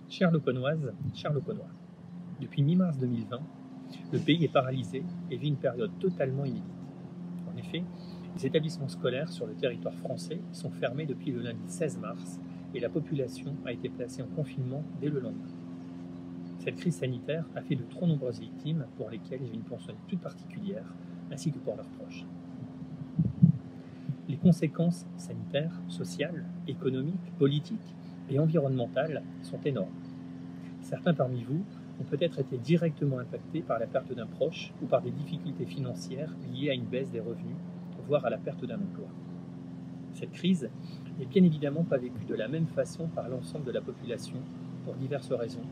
Chère Lauconnoise, chers Lauconnois, depuis mi-mars 2020, le pays est paralysé et vit une période totalement inédite. En effet, les établissements scolaires sur le territoire français sont fermés depuis le lundi 16 mars et la population a été placée en confinement dès le lendemain. Cette crise sanitaire a fait de trop nombreuses victimes pour lesquelles j'ai une pensée toute particulière, ainsi que pour leurs proches. Les conséquences sanitaires, sociales, économiques, politiques et environnementales sont énormes. Certains parmi vous ont peut-être été directement impactés par la perte d'un proche ou par des difficultés financières liées à une baisse des revenus, voire à la perte d'un emploi. Cette crise n'est bien évidemment pas vécue de la même façon par l'ensemble de la population pour diverses raisons,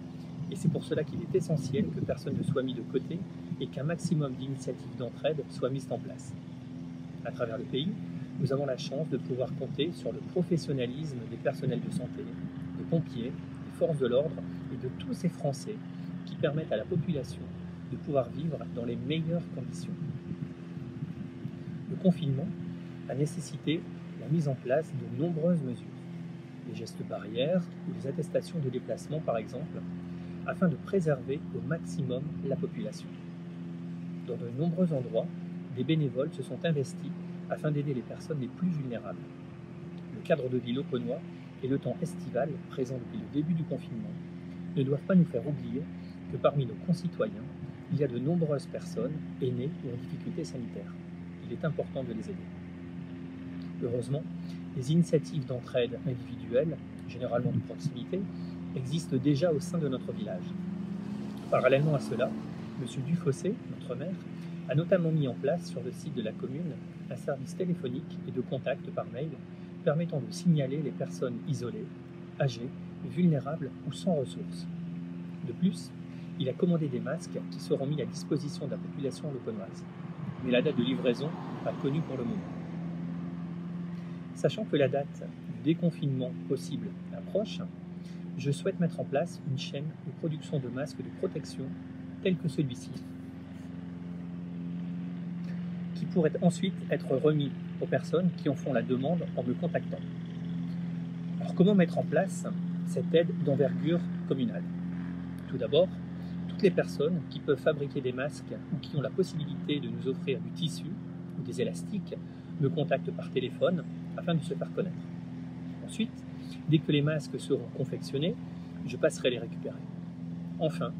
et c'est pour cela qu'il est essentiel que personne ne soit mis de côté et qu'un maximum d'initiatives d'entraide soient mises en place. À travers le pays, nous avons la chance de pouvoir compter sur le professionnalisme des personnels de santé, des pompiers, des forces de l'ordre et de tous ces Français qui permettent à la population de pouvoir vivre dans les meilleures conditions. Le confinement a nécessité la mise en place de nombreuses mesures, les gestes barrières ou les attestations de déplacement par exemple, afin de préserver au maximum la population. Dans de nombreux endroits, des bénévoles se sont investis afin d'aider les personnes les plus vulnérables. Le cadre de vie lauconnois et le temps estival, présent depuis le début du confinement, ne doivent pas nous faire oublier que parmi nos concitoyens, il y a de nombreuses personnes aînées ou en difficulté sanitaire. Il est important de les aider. Heureusement, les initiatives d'entraide individuelles, généralement de proximité, existent déjà au sein de notre village. Parallèlement à cela, M. Dufossé, notre maire, a notamment mis en place sur le site de la commune un service téléphonique et de contact par mail permettant de signaler les personnes isolées, âgées, vulnérables ou sans ressources. De plus, il a commandé des masques qui seront mis à disposition de la population lauconnoise. Mais la date de livraison n'est pas connue pour le moment. Sachant que la date du déconfinement possible approche, je souhaite mettre en place une chaîne de production de masques de protection tels que celui-ci, qui pourrait ensuite être remis aux personnes qui en font la demande en me contactant. Alors comment mettre en place cette aide d'envergure communale? Tout d'abord, toutes les personnes qui peuvent fabriquer des masques ou qui ont la possibilité de nous offrir du tissu ou des élastiques me contactent par téléphone afin de se faire connaître. Ensuite, dès que les masques seront confectionnés, je passerai les récupérer. Enfin,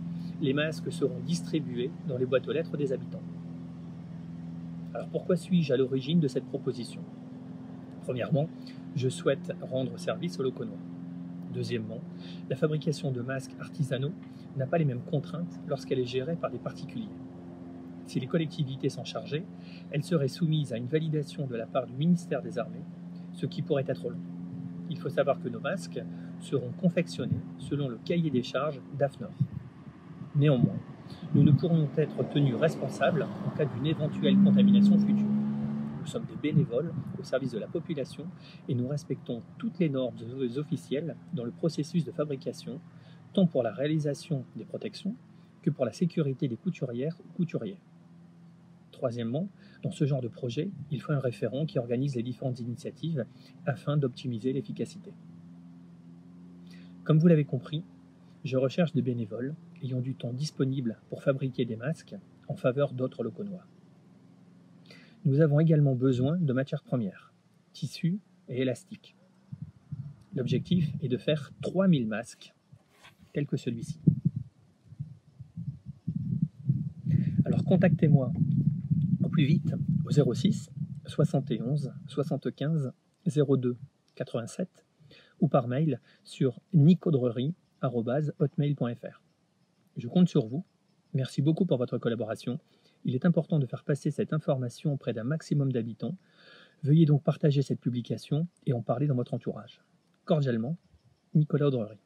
les masques seront distribués dans les boîtes aux lettres des habitants. Alors pourquoi suis-je à l'origine de cette proposition? Premièrement, je souhaite rendre service aux Lauconnois. Deuxièmement, la fabrication de masques artisanaux n'a pas les mêmes contraintes lorsqu'elle est gérée par des particuliers. Si les collectivités s'en chargeaient, elles seraient soumises à une validation de la part du ministère des Armées, ce qui pourrait être long. Il faut savoir que nos masques seront confectionnés selon le cahier des charges d'AFNOR. Néanmoins, nous ne pourrons être tenus responsables en cas d'une éventuelle contamination future. Nous sommes des bénévoles au service de la population et nous respectons toutes les normes officielles dans le processus de fabrication, tant pour la réalisation des protections que pour la sécurité des couturières ou couturiers. Troisièmement, dans ce genre de projet, il faut un référent qui organise les différentes initiatives afin d'optimiser l'efficacité. Comme vous l'avez compris, je recherche des bénévoles ayant du temps disponible pour fabriquer des masques en faveur d'autres Lauconnois. Nous avons également besoin de matières premières, tissus et élastiques. L'objectif est de faire 3000 masques, tels que celui-ci. Alors contactez-moi au plus vite au 06 71 75 02 87 ou par mail sur nicaudrerie@hotmail.fr. Je compte sur vous. Merci beaucoup pour votre collaboration. Il est important de faire passer cette information auprès d'un maximum d'habitants. Veuillez donc partager cette publication et en parler dans votre entourage. Cordialement, Nicolas Audrerie.